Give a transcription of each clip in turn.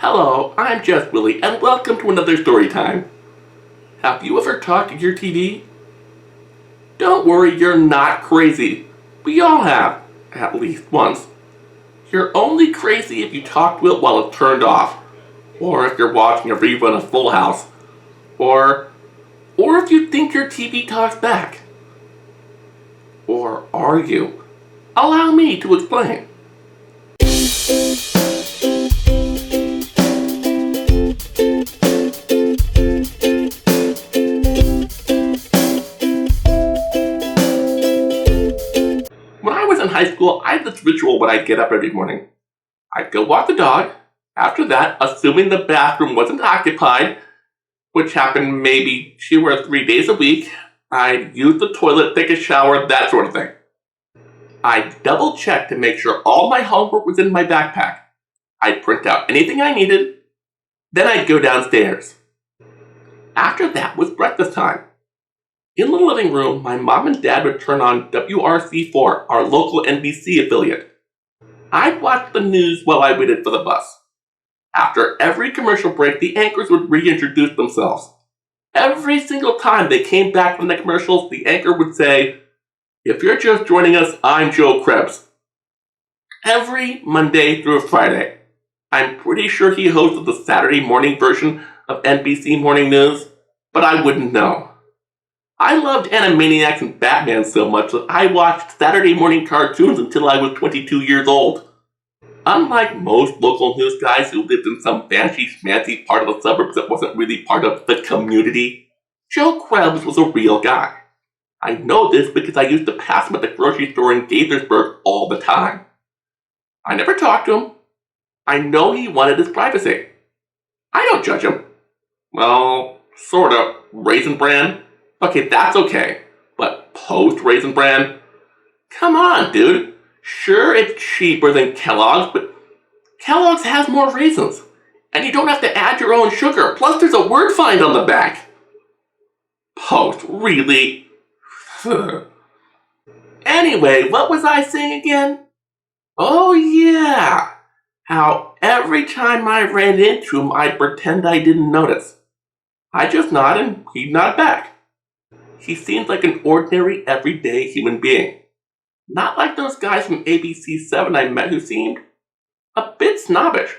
Hello, I'm Just Willie, and welcome to another story time. Have you ever talked to your TV? Don't worry, you're not crazy. We all have, at least once. You're only crazy if you talk to it while it's turned off, or if you're watching a rerun of Full House, or if you think your TV talks back. Or are you? Allow me to explain. When I was in high school, I had this ritual when I'd get up every morning. I'd go walk the dog. After that, assuming the bathroom wasn't occupied, which happened maybe 2 or 3 days a week, I'd use the toilet, take a shower, that sort of thing. I'd double check to make sure all my homework was in my backpack. I'd print out anything I needed. Then I'd go downstairs. After that was breakfast time. In the living room, my mom and dad would turn on WRC4, our local NBC affiliate. I'd watch the news while I waited for the bus. After every commercial break, the anchors would reintroduce themselves. Every single time they came back from the commercials, the anchor would say, "If you're just joining us, I'm Joe Krebs." Every Monday through Friday. I'm pretty sure he hosted the Saturday morning version of NBC Morning News, but I wouldn't know. I loved Animaniacs and Batman so much that I watched Saturday morning cartoons until I was 22 years old. Unlike most local news guys who lived in some fancy schmancy part of the suburbs that wasn't really part of the community, Joe Krebs was a real guy. I know this because I used to pass him at the grocery store in Gaithersburg all the time. I never talked to him. I know he wanted his privacy. I don't judge him. Well, sort of. Raisin Bran? Okay, that's okay. But post-Raisin Bran? Come on, dude. Sure, it's cheaper than Kellogg's, but Kellogg's has more raisins. And you don't have to add your own sugar. Plus, there's a word find on the back. Post, really? Anyway, what was I saying again? Oh yeah! How every time I ran into him, I'd pretend I didn't notice. I'd just nod and he'd nod back. He seemed like an ordinary, everyday human being. Not like those guys from ABC7 I met who seemed a bit snobbish.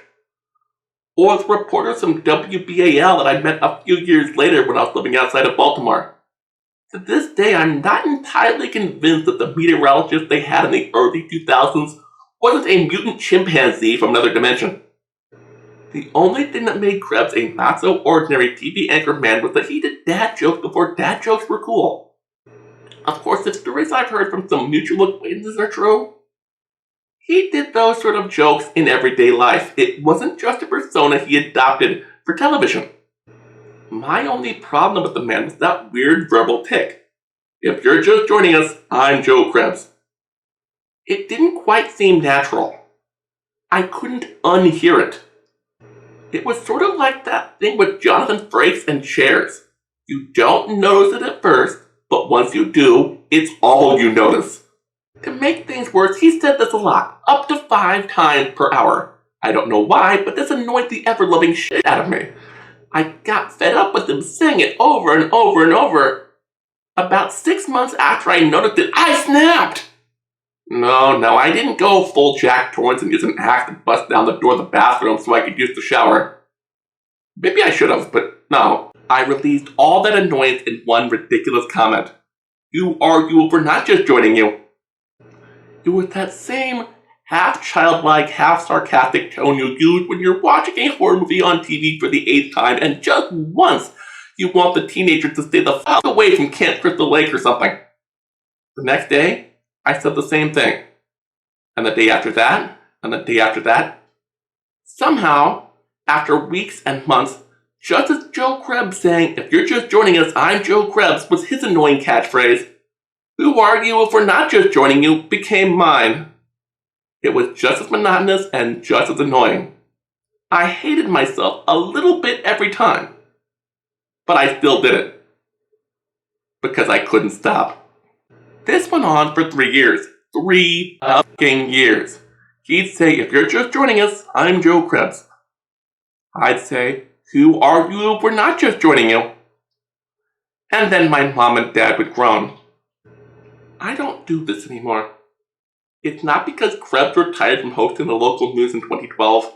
Or the reporters from WBAL that I met a few years later when I was living outside of Baltimore. To this day, I'm not entirely convinced that the meteorologist they had in the early 2000s wasn't a mutant chimpanzee from another dimension. The only thing that made Krebs a not-so-ordinary TV anchorman was that he did dad jokes before dad jokes were cool. Of course, the stories I've heard from some mutual acquaintances are true. He did those sort of jokes in everyday life. It wasn't just a persona he adopted for television. My only problem with the man was that weird verbal tick. If you're just joining us, I'm Joe Krebs. It didn't quite seem natural. I couldn't unhear it. It was sort of like that thing with Jonathan Frakes and chairs. You don't notice it at first, but once you do, it's all you notice. To make things worse, he said this a lot, up to 5 times per hour. I don't know why, but this annoyed the ever-loving shit out of me. I got fed up with him saying it over and over and over. About 6 months after I noticed it, I snapped! No, I didn't go full Jack Torrance and use an axe to bust down the door of the bathroom so I could use the shower. Maybe I should have, but no. I released all that annoyance in one ridiculous comment. You argue over not just joining you. It was that same half childlike, half sarcastic tone you use when you're watching a horror movie on TV for the 8th time and just once you want the teenager to stay the fuck away from Camp Crystal Lake or something. The next day, I said the same thing. And the day after that, and the day after that. Somehow, after weeks and months, just as Joe Krebs saying, "If you're just joining us, I'm Joe Krebs," was his annoying catchphrase, "Who are you if we're not just joining you?" became mine. It was just as monotonous and just as annoying. I hated myself a little bit every time. But I still did it. Because I couldn't stop. This went on for 3 years. 3 fucking years. He'd say, "If you're just joining us, I'm Joe Krebs." I'd say, "Who are you if we're not just joining you?" And then my mom and dad would groan. I don't do this anymore. It's not because Krebs retired from hosting the local news in 2012.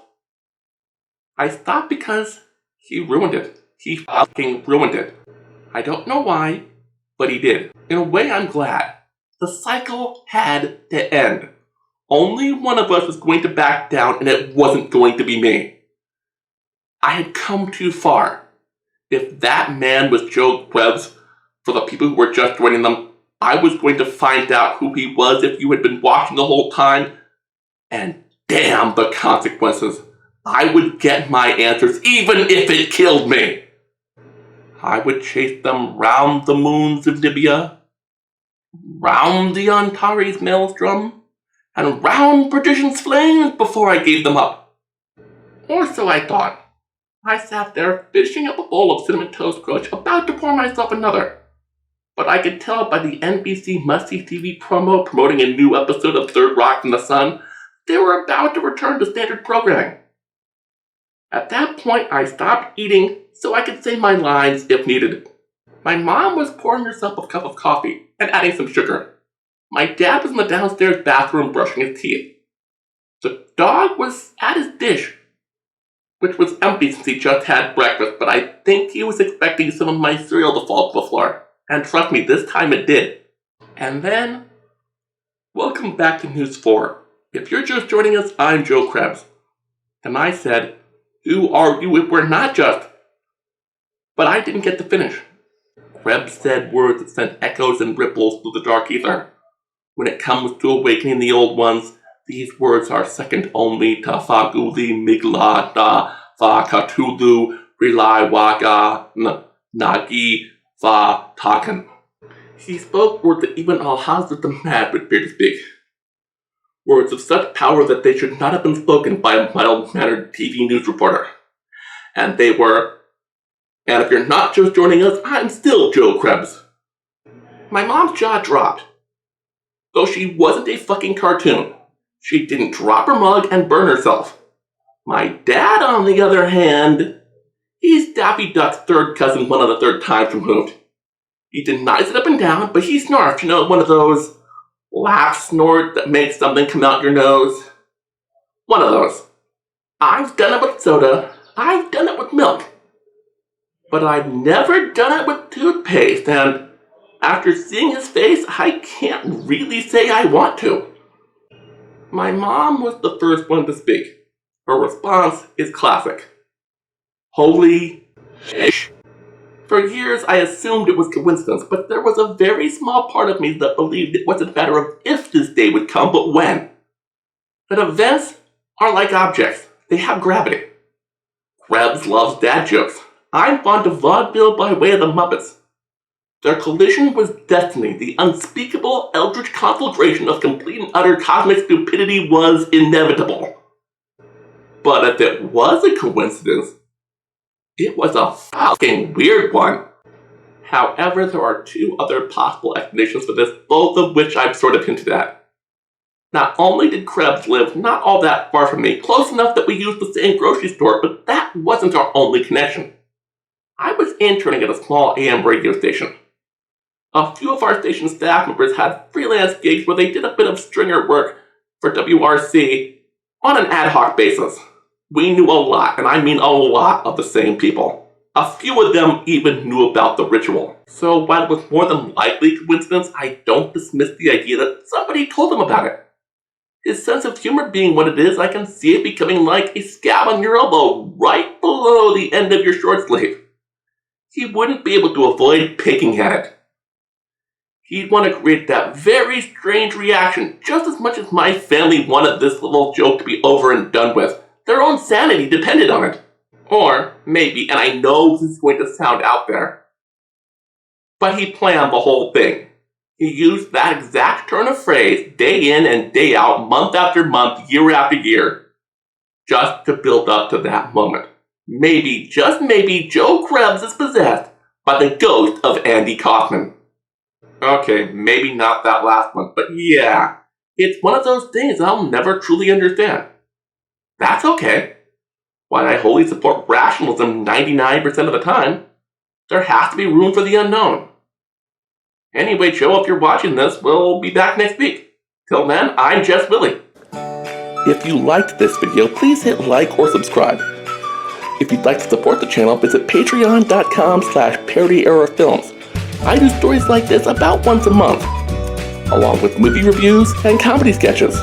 I stopped because he ruined it. He fucking ruined it. I don't know why, but he did. In a way, I'm glad. The cycle had to end. Only one of us was going to back down, and it wasn't going to be me. I had come too far. If that man was Joe Krebs, for the people who were just joining them, I was going to find out who he was if you had been watching the whole time, and damn the consequences. I would get my answers even if it killed me. I would chase them round the moons of Libya, round the Antares maelstrom, and round perdition's flames before I gave them up. Or so I thought. I sat there finishing up a bowl of Cinnamon Toast Crunch, about to pour myself another. But I could tell by the NBC Must-See TV promo promoting a new episode of Third Rock from the Sun, they were about to return to standard programming. At that point, I stopped eating so I could say my lines if needed. My mom was pouring herself a cup of coffee and adding some sugar. My dad was in the downstairs bathroom brushing his teeth. The dog was at his dish, which was empty since he just had breakfast, but I think he was expecting some of my cereal to fall to the floor. And trust me, this time it did. And then, welcome back to News 4. If you're just joining us, I'm Joe Krebs. And I said, "Who are you if we're not just?" But I didn't get to finish. Krebs said words that sent echoes and ripples through the dark ether. When it comes to awakening the old ones, these words are second only to Faguli Migla da Fakatulu Rilai Waga Nagi Va Takan. He spoke words that even Alhazred the Mad would fear to speak. Words of such power that they should not have been spoken by a mild-mannered TV news reporter. And they were, "And if you're not just joining us, I'm still Joe Krebs." My mom's jaw dropped. Though she wasn't a fucking cartoon, she didn't drop her mug and burn herself. My dad, on the other hand, he's Daffy Duck's third cousin one of the third times removed. He denies it up and down, but he snarfs, one of those laugh snort that makes something come out your nose. One of those. I've done it with soda, I've done it with milk, but I've never done it with toothpaste, and after seeing his face, I can't really say I want to. My mom was the first one to speak. Her response is classic. Holy shit. For years, I assumed it was coincidence, but there was a very small part of me that believed it wasn't a matter of if this day would come, but when. That events are like objects. They have gravity. Krebs loves dad jokes. I'm fond of vaudeville by way of the Muppets. Their collision was destiny. The unspeakable eldritch conflagration of complete and utter cosmic stupidity was inevitable. But if it was a coincidence, it was a fucking weird one. However, there are two other possible explanations for this, both of which I've sort of hinted at. Not only did Krebs live not all that far from me, close enough that we used the same grocery store, but that wasn't our only connection. I was interning at a small AM radio station. A few of our station staff members had freelance gigs where they did a bit of stringer work for WRC on an ad hoc basis. We knew a lot, and I mean a lot, of the same people. A few of them even knew about the ritual. So while it was more than likely coincidence, I don't dismiss the idea that somebody told him about it. His sense of humor being what it is, I can see it becoming like a scab on your elbow right below the end of your short sleeve. He wouldn't be able to avoid picking at it. He'd want to create that very strange reaction just as much as my family wanted this little joke to be over and done with. Their own sanity depended on it. Or maybe, and I know this is going to sound out there, but he planned the whole thing. He used that exact turn of phrase day in and day out, month after month, year after year, just to build up to that moment. Maybe, just maybe, Joe Krebs is possessed by the ghost of Andy Kaufman. Okay, maybe not that last one, but yeah, it's one of those things I'll never truly understand. That's okay. while I wholly support rationalism 99% of the time, there has to be room for the unknown. Anyway, Joe, if you're watching this, we'll be back next week. Till then, I'm Jess Willie. If you liked this video, please hit like or subscribe. If you'd like to support the channel, visit patreon.com/ParodyEraFilms. I do stories like this about once a month, along with movie reviews and comedy sketches.